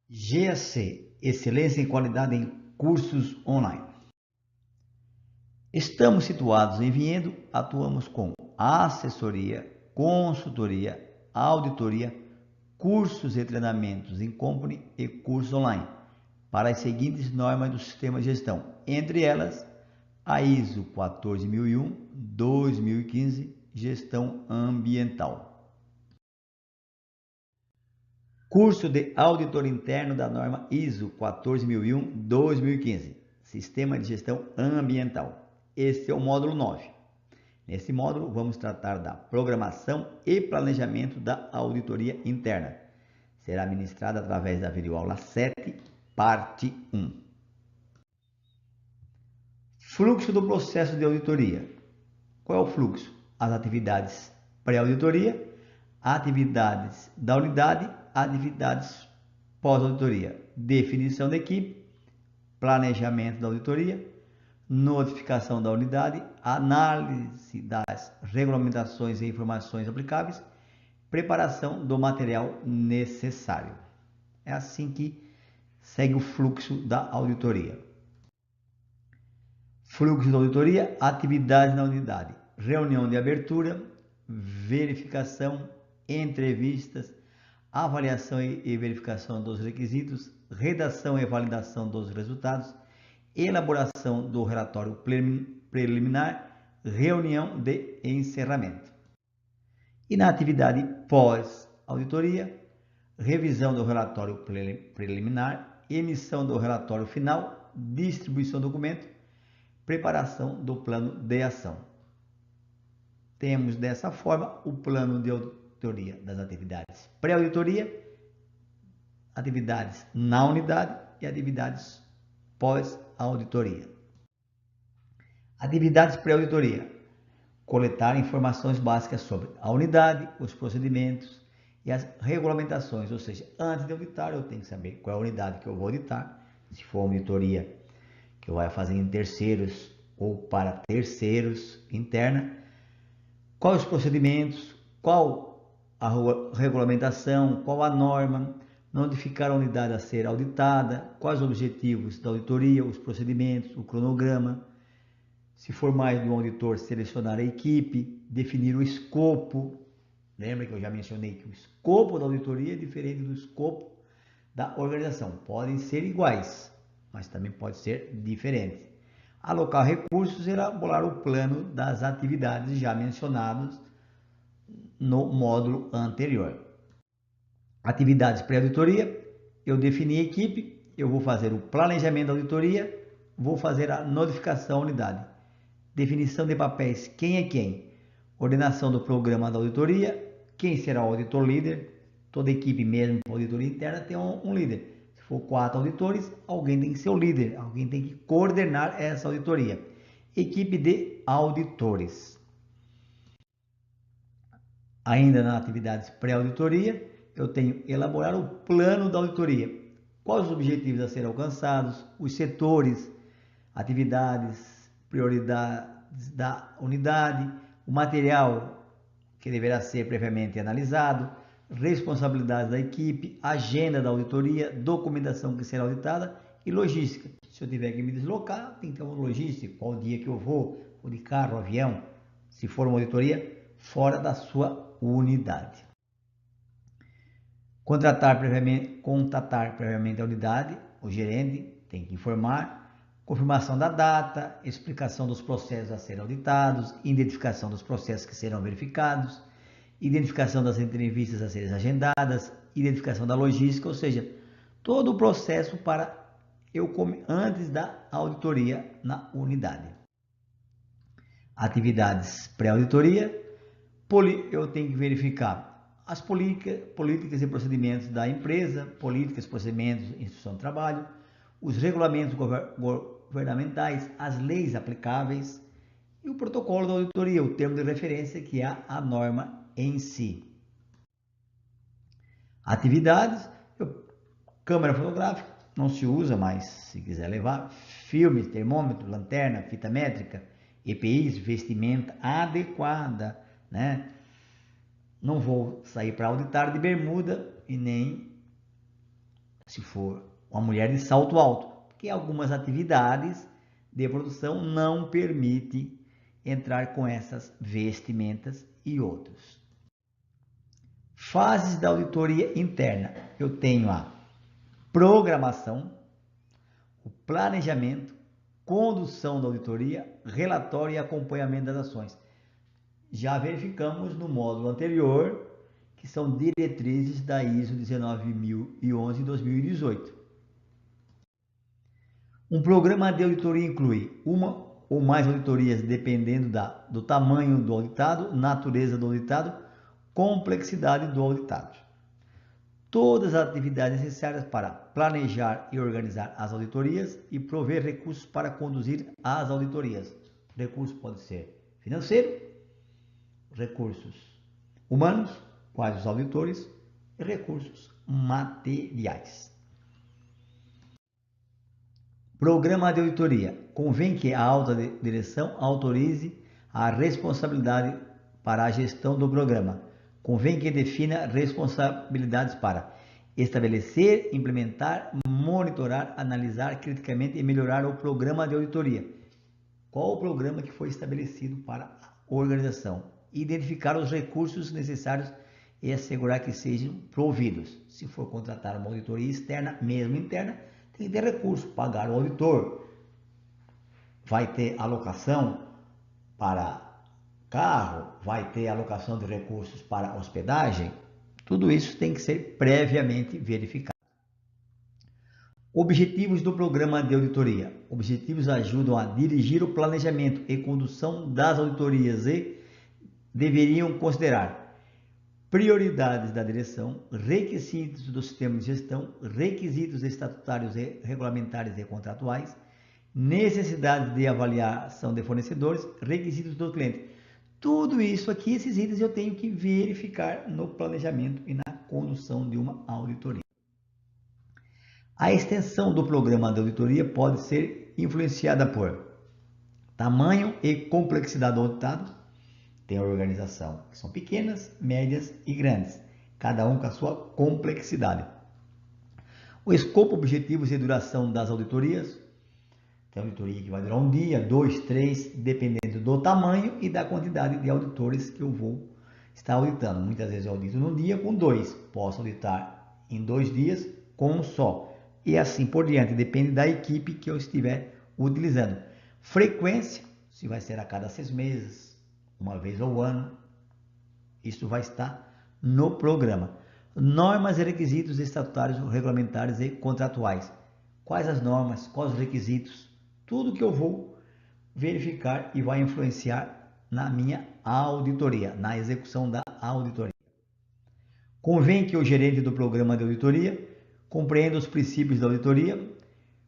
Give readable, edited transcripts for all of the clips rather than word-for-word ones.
GAC, Excelência em Qualidade em Cursos Online. Estamos situados em Vinhedo, atuamos com assessoria, consultoria, auditoria, cursos e treinamentos em company e cursos online para as seguintes normas do sistema de gestão, entre elas a ISO 14001-2015, gestão ambiental. Curso de auditor interno da norma ISO 14001-2015, Sistema de Gestão Ambiental. Este é o módulo 9. Nesse módulo, vamos tratar da programação e planejamento da auditoria interna. Será ministrada através da videoaula 7, parte 1. Fluxo do processo de auditoria. Qual é o fluxo? As atividades pré-auditoria, atividades da unidade, atividades pós-auditoria, definição da equipe, planejamento da auditoria, notificação da unidade, análise das regulamentações e informações aplicáveis, preparação do material necessário. É assim que segue o fluxo da auditoria. Fluxo da auditoria, atividades na unidade, reunião de abertura, verificação, entrevistas, avaliação e verificação dos requisitos, redação e validação dos resultados, elaboração do relatório preliminar, reunião de encerramento. E na atividade pós-auditoria, revisão do relatório preliminar, emissão do relatório final, distribuição do documento, preparação do plano de ação. Temos dessa forma o plano de auditoria das atividades pré-auditoria, atividades na unidade e atividades pós-auditoria. Atividades pré-auditoria: coletar informações básicas sobre a unidade, os procedimentos e as regulamentações, ou seja, antes de auditar eu tenho que saber qual é a unidade que eu vou auditar, se for uma auditoria que eu vou fazer em terceiros ou para terceiros interna, quais os procedimentos, qual a regulamentação, qual a norma, notificar a unidade a ser auditada, quais os objetivos da auditoria, os procedimentos, o cronograma, se for mais de um auditor, selecionar a equipe, definir o escopo. Lembra que eu já mencionei que o escopo da auditoria é diferente do escopo da organização. Podem ser iguais, mas também pode ser diferente. Alocar recursos e elaborar o plano das atividades já mencionadas no módulo anterior. Atividades pré-auditoria, eu defini a equipe, eu vou fazer o planejamento da auditoria, vou fazer a notificação à unidade. Definição de papéis, quem é quem? Ordenação do programa da auditoria, quem será o auditor líder? Toda equipe mesmo para auditoria interna tem um líder. Se for 4 auditores, alguém tem que ser o líder, alguém tem que coordenar essa auditoria. Equipe de auditores. Ainda nas atividades pré-auditoria, eu tenho que elaborar o plano da auditoria. Quais os objetivos a serem alcançados, os setores, atividades, prioridades da unidade, o material que deverá ser previamente analisado, responsabilidades da equipe, agenda da auditoria, documentação que será auditada e logística. Se eu tiver que me deslocar, tem que ter uma logística, qual dia que eu vou de carro, avião, se for uma auditoria fora da sua unidade. Contatar previamente a unidade, o gerente tem que informar, confirmação da data, explicação dos processos a serem auditados, identificação dos processos que serão verificados, identificação das entrevistas a serem agendadas, identificação da logística, ou seja, todo o processo para antes da auditoria na unidade. Atividades pré-auditoria, eu tenho que verificar as políticas e procedimentos da empresa, políticas, procedimentos, instrução de trabalho, os regulamentos governamentais, as leis aplicáveis e o protocolo da auditoria, o termo de referência que é a norma em si. Atividades, câmera fotográfica, não se usa, mas se quiser levar, filmes, termômetro, lanterna, fita métrica, EPIs, vestimenta adequada, né? Não vou sair para auditar de bermuda e nem se for uma mulher de salto alto, porque algumas atividades de produção não permitem entrar com essas vestimentas e outros. Fases da auditoria interna. Eu tenho a programação, o planejamento, condução da auditoria, relatório e acompanhamento das ações. Já verificamos no módulo anterior que são diretrizes da ISO 19011-2018. Um programa de auditoria inclui uma ou mais auditorias dependendo do tamanho do auditado, natureza do auditado, complexidade do auditado. Todas as atividades necessárias para planejar e organizar as auditorias e prover recursos para conduzir as auditorias. Recursos pode ser financeiro, recursos humanos, quais os auditores, e recursos materiais. Programa de auditoria. Convém que a alta direção autorize a responsabilidade para a gestão do programa. Convém que defina responsabilidades para estabelecer, implementar, monitorar, analisar criticamente e melhorar o programa de auditoria. Qual o programa que foi estabelecido para a organização? Identificar os recursos necessários e assegurar que sejam providos. Se for contratar uma auditoria externa, mesmo interna, tem que ter recurso, pagar o auditor. Vai ter alocação para carro, vai ter alocação de recursos para hospedagem. Tudo isso tem que ser previamente verificado. Objetivos do programa de auditoria. Objetivos ajudam a dirigir o planejamento e condução das auditorias e deveriam considerar prioridades da direção, requisitos do sistema de gestão, requisitos estatutários e regulamentares e contratuais, necessidades de avaliação de fornecedores, requisitos do cliente. Tudo isso aqui, esses itens eu tenho que verificar no planejamento e na condução de uma auditoria. A extensão do programa de auditoria pode ser influenciada por tamanho e complexidade do auditado. Tem a organização que são pequenas, médias e grandes, cada um com a sua complexidade. O escopo, objetivos e duração das auditorias. Tem auditoria que vai durar um dia, 2, 3, dependendo do tamanho e da quantidade de auditores que eu vou estar auditando. Muitas vezes eu audito num dia com 2, posso auditar em 2 dias com um só. E assim por diante, depende da equipe que eu estiver utilizando. Frequência, se vai ser a cada 6 meses, uma vez ao ano, isso vai estar no programa. Normas e requisitos estatutários, regulamentares e contratuais. Quais as normas, quais os requisitos, tudo que eu vou verificar e vai influenciar na minha auditoria, na execução da auditoria. Convém que o gerente do programa de auditoria compreenda os princípios da auditoria,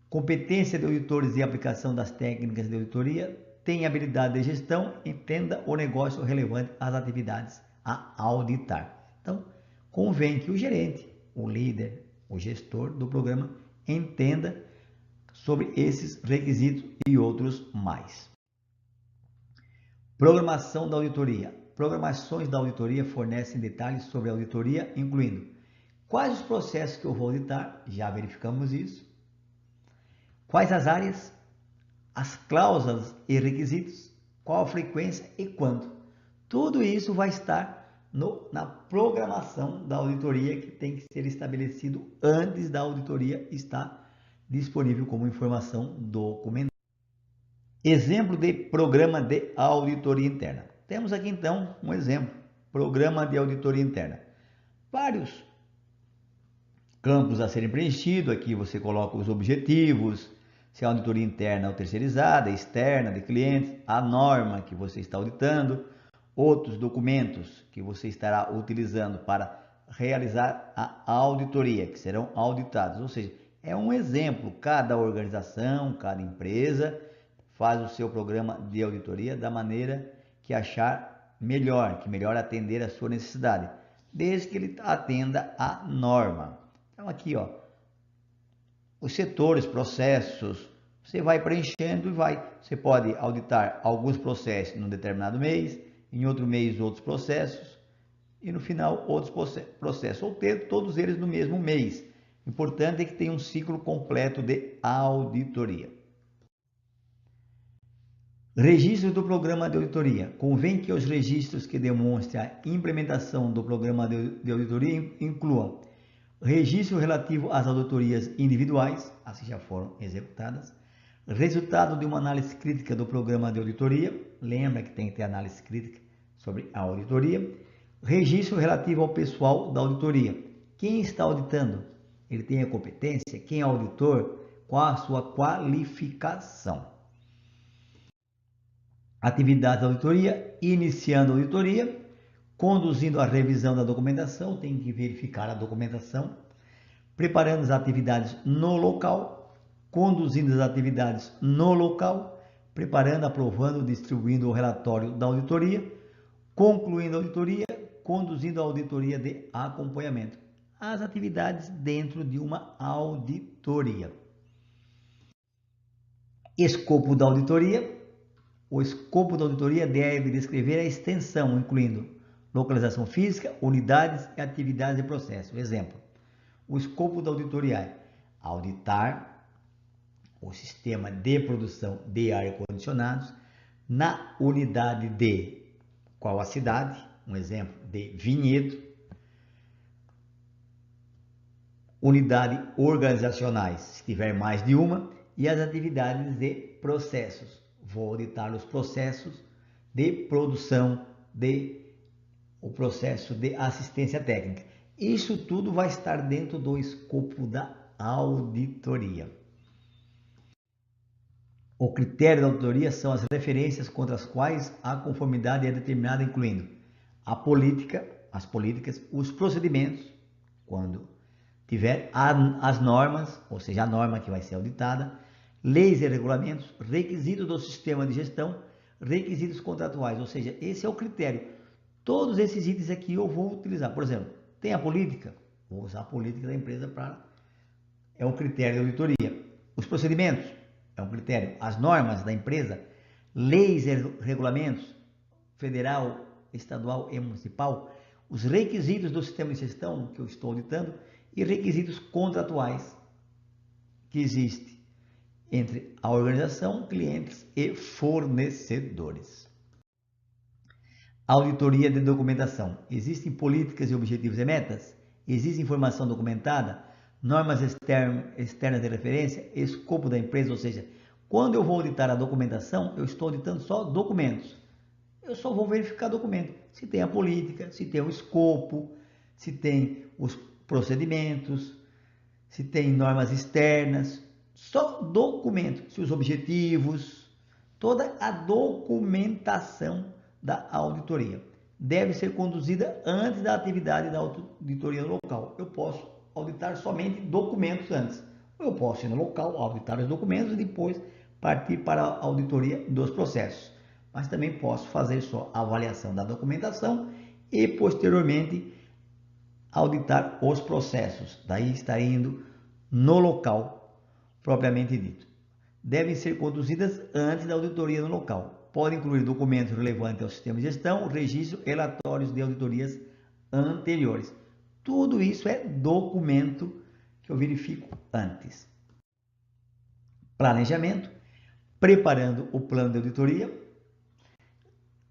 competência de auditores e aplicação das técnicas de auditoria, tenha habilidade de gestão, entenda o negócio relevante às atividades a auditar. Então, convém que o gerente, o líder, o gestor do programa entenda sobre esses requisitos e outros mais. Programação da auditoria. Programações da auditoria fornecem detalhes sobre a auditoria, incluindo quais os processos que eu vou auditar, já verificamos isso, quais as áreas, as cláusulas e requisitos, qual a frequência e quando. Tudo isso vai estar na programação da auditoria, que tem que ser estabelecido antes da auditoria estar disponível como informação documentada. Exemplo de programa de auditoria interna. Temos aqui então um exemplo, programa de auditoria interna. Vários campos a serem preenchidos, aqui você coloca os objetivos, se a auditoria interna ou terceirizada, externa, de clientes, a norma que você está auditando, outros documentos que você estará utilizando para realizar a auditoria, que serão auditados. Ou seja, é um exemplo, cada organização, cada empresa faz o seu programa de auditoria da maneira que achar melhor, que melhor atender a sua necessidade, desde que ele atenda a norma. Então aqui, ó, os setores, processos, você vai preenchendo e você pode auditar alguns processos num determinado mês, em outro mês outros processos e no final outros processos, ou ter todos eles no mesmo mês, O importante é que tenha um ciclo completo de auditoria. Registro do programa de auditoria. Convém que os registros que demonstrem a implementação do programa de auditoria incluam registro relativo às auditorias individuais, as que já foram executadas, resultado de uma análise crítica do programa de auditoria, lembra que tem que ter análise crítica sobre a auditoria, registro relativo ao pessoal da auditoria, quem está auditando, ele tem a competência, quem é auditor, qual a sua qualificação. Atividade da auditoria, iniciando a auditoria, conduzindo a revisão da documentação, tem que verificar a documentação, preparando as atividades no local, conduzindo as atividades no local, preparando, aprovando, distribuindo o relatório da auditoria, concluindo a auditoria, conduzindo a auditoria de acompanhamento. As atividades dentro de uma auditoria. Escopo da auditoria. O escopo da auditoria deve descrever a extensão, incluindo localização física, unidades e atividades de processo. Exemplo, o escopo da auditoria é auditar o sistema de produção de ar-condicionados na unidade de qual a cidade, um exemplo de Vinhedo, unidade organizacionais, se tiver mais de uma, e as atividades de processos. Vou auditar os processos de produção, o processo de assistência técnica. Isso tudo vai estar dentro do escopo da auditoria. O critério da auditoria são as referências contra as quais a conformidade é determinada, incluindo a política, as políticas, os procedimentos, quando tiver as normas, ou seja, a norma que vai ser auditada, leis e regulamentos, requisitos do sistema de gestão, requisitos contratuais, ou seja, esse é o critério. Todos esses itens aqui eu vou utilizar. Por exemplo, tem a política, vou usar a política da empresa é um critério de auditoria. Os procedimentos, é um critério. As normas da empresa, leis e regulamentos, federal, estadual e municipal, os requisitos do sistema de gestão que eu estou auditando e requisitos contratuais que existem entre a organização, clientes e fornecedores. Auditoria de documentação. Existem políticas e objetivos e metas? Existe informação documentada? Normas externas de referência? Escopo da empresa, ou seja, quando eu vou auditar a documentação, eu estou auditando só documentos. Eu só vou verificar documento. Se tem a política, se tem o escopo, se tem os procedimentos, se tem normas externas, só documento, se os objetivos, toda a documentação da auditoria deve ser conduzida antes da atividade da auditoria no local. Eu posso auditar somente documentos antes. Eu posso ir no local, auditar os documentos e depois partir para a auditoria dos processos. Mas também posso fazer só a avaliação da documentação e posteriormente auditar os processos. Daí estar indo no local propriamente dito. Devem ser conduzidas antes da auditoria no local. Podem incluir documentos relevantes ao sistema de gestão, registro, relatórios de auditorias anteriores. Tudo isso é documento que eu verifico antes. Planejamento, preparando o plano de auditoria,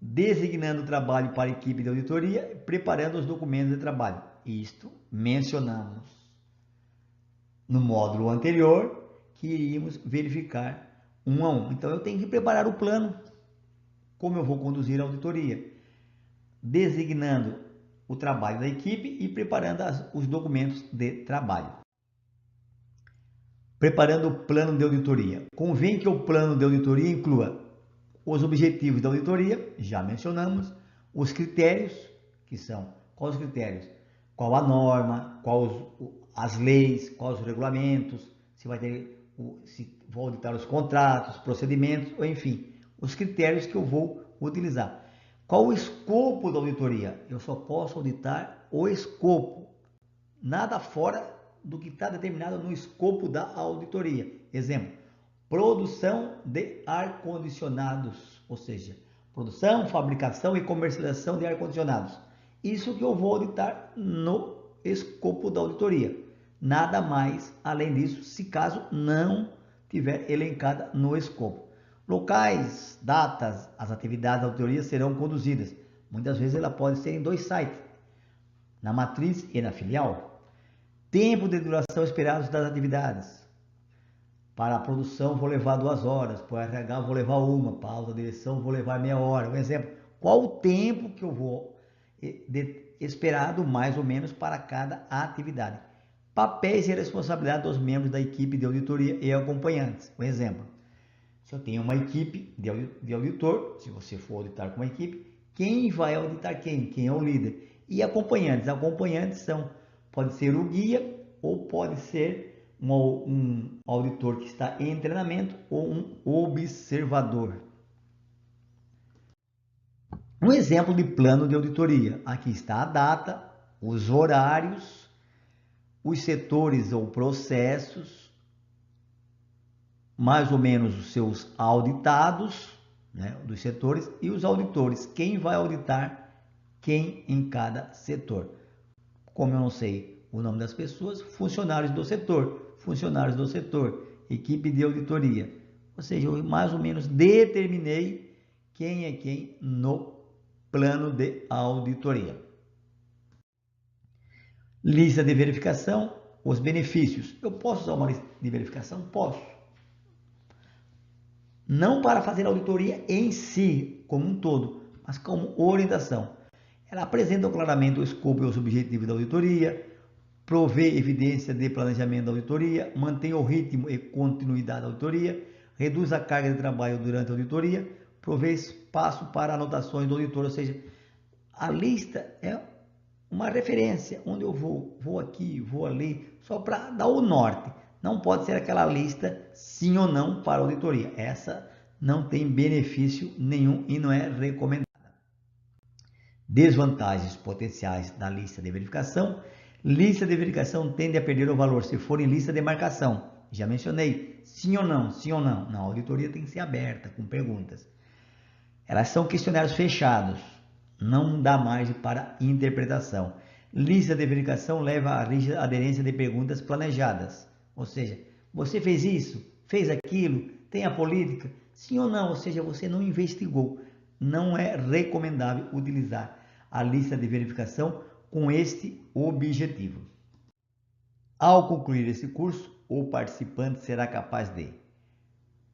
designando o trabalho para a equipe de auditoria, preparando os documentos de trabalho. Isto mencionamos no módulo anterior, que iríamos verificar um a um. Então, eu tenho que preparar o plano, como eu vou conduzir a auditoria, designando o trabalho da equipe e preparando os documentos de trabalho. Preparando o plano de auditoria. Convém que o plano de auditoria inclua os objetivos da auditoria, já mencionamos, os critérios, que são, quais os critérios? Qual a norma, quais as leis, quais os regulamentos, se vai ter, se vou auditar os contratos, procedimentos, ou enfim, os critérios que eu vou utilizar. Qual o escopo da auditoria? Eu só posso auditar o escopo, nada fora do que está determinado no escopo da auditoria. Exemplo, produção de ar-condicionados, ou seja, produção, fabricação e comercialização de ar-condicionados. Isso que eu vou auditar no escopo da auditoria. Nada mais além disso, se caso não tiver elencada no escopo. Locais, datas, as atividades da auditoria serão conduzidas. Muitas vezes ela pode ser em 2 sites, na matriz e na filial. Tempo de duração esperado das atividades. Para a produção vou levar 2 horas, para o RH vou levar 1, para a alta direção vou levar meia hora. Um exemplo, qual o tempo que eu vou esperado mais ou menos para cada atividade. Papéis e responsabilidade dos membros da equipe de auditoria e acompanhantes. Um exemplo, se eu tenho uma equipe de auditor, se você for auditar com uma equipe, quem vai auditar quem? Quem é o líder? E acompanhantes? Acompanhantes pode ser o guia ou pode ser um auditor que está em treinamento ou um observador. Um exemplo de plano de auditoria. Aqui está a data, os horários, os setores ou processos, mais ou menos os seus auditados, né, dos setores, e os auditores. Quem vai auditar quem em cada setor. Como eu não sei o nome das pessoas, funcionários do setor, equipe de auditoria. Ou seja, eu mais ou menos determinei quem é quem no plano de auditoria. Lista de verificação, os benefícios. Eu posso usar uma lista de verificação? Posso. Não para fazer a auditoria em si, como um todo, mas como orientação. Ela apresenta claramente o escopo e os objetivos da auditoria, provê evidência de planejamento da auditoria, mantém o ritmo e continuidade da auditoria, reduz a carga de trabalho durante a auditoria, provê espaço para anotações do auditor, ou seja, a lista é uma referência, onde eu vou aqui, vou ali, só para dar o norte. Não pode ser aquela lista sim ou não para a auditoria. Essa não tem benefício nenhum e não é recomendada. Desvantagens potenciais da lista de verificação. Lista de verificação tende a perder o valor se for em lista de marcação. Já mencionei, sim ou não, sim ou não. Não, a auditoria tem que ser aberta, com perguntas. Elas são questionários fechados, não dá margem para interpretação. Lista de verificação leva à rígida aderência de perguntas planejadas. Ou seja, você fez isso? Fez aquilo? Tem a política? Sim ou não? Ou seja, você não investigou. Não é recomendável utilizar a lista de verificação com este objetivo. Ao concluir esse curso, o participante será capaz de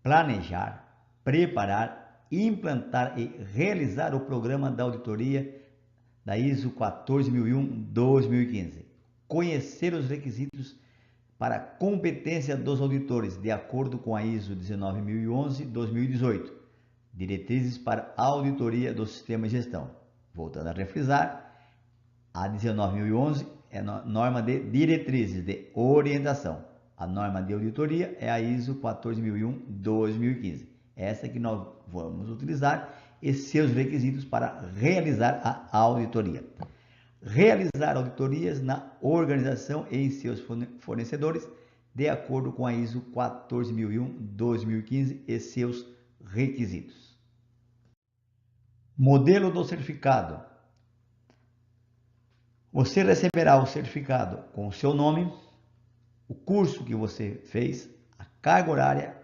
planejar, preparar, implantar e realizar o programa da auditoria da ISO 14001-2015. Conhecer os requisitos para a competência dos auditores, de acordo com a ISO 19011-2018. Diretrizes para a auditoria do sistema de gestão. Voltando a refrisar, a 19011 é a norma de diretrizes de orientação. A norma de auditoria é a ISO 14001-2015. Essa que nós vamos utilizar e seus requisitos para realizar a auditoria. Realizar auditorias na organização e em seus fornecedores, de acordo com a ISO 14001-2015 e seus requisitos. Modelo do certificado. Você receberá o certificado com o seu nome, o curso que você fez, a carga horária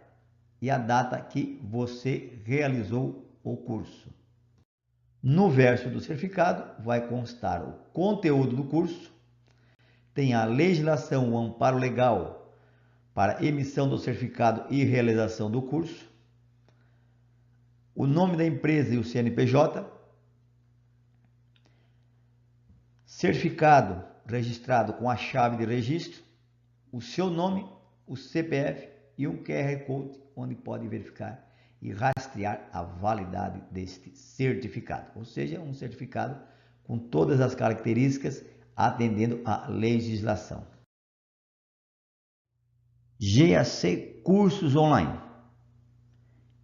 e a data que você realizou o curso. No verso do certificado vai constar o conteúdo do curso, tem a legislação, o amparo legal para emissão do certificado e realização do curso, o nome da empresa e o CNPJ, certificado registrado com a chave de registro, o seu nome, o CPF e um QR Code onde pode verificar e rastrear a validade deste certificado, ou seja, um certificado com todas as características atendendo à legislação. GAC Cursos Online.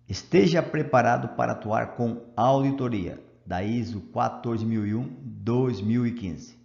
Esteja preparado para atuar com auditoria da ISO 14001-2015.